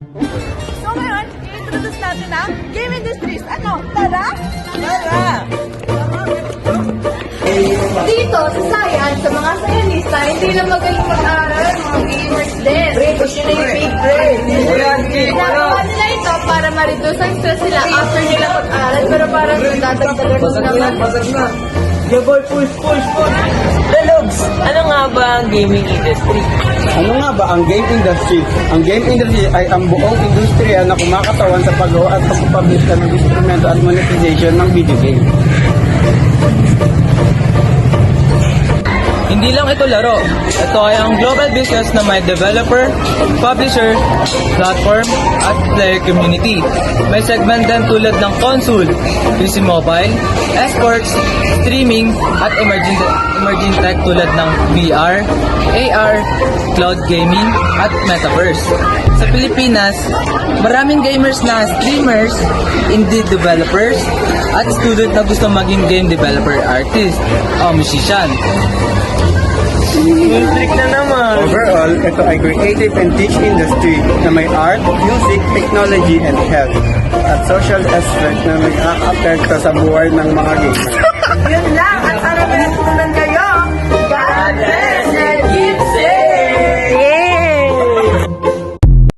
So ngayon, i-introduce natin ang game industries. Ano? Tara? Tara! Dito, sa science, sa mga scientista, hindi lang magaling mag-aral, mga gamers din. Gusto na yung big brain. Ginagawa nila ito para ma-reduce ang stress nila after nila mag-aral, pero parang dadagdagan naman. Basag na. Yeah boy, push. Delugs, ano nga ba ang gaming industry? Ano nga ba ang game industry? Ang game industry ay ang buong industriya na kumakatawan sa paggawa at pagpapublish ng instrumento at monetization ng video game. Hindi lang ito laro. Ito ay ang global business na may developer, publisher, platform, at player community. May segment din tulad ng console, PC mobile, esports, streaming, at emerging tech tulad ng VR, AR, cloud gaming, at metaverse. Sa Pilipinas, maraming gamers na streamers, indie developers, at student na gusto maging game developer, artist, o musician. Trick na naman. Overall, ito ay creative and teach industry na may art, music, technology, and health at social aspect na nag-a-apekto sa buhay ng mga gamers.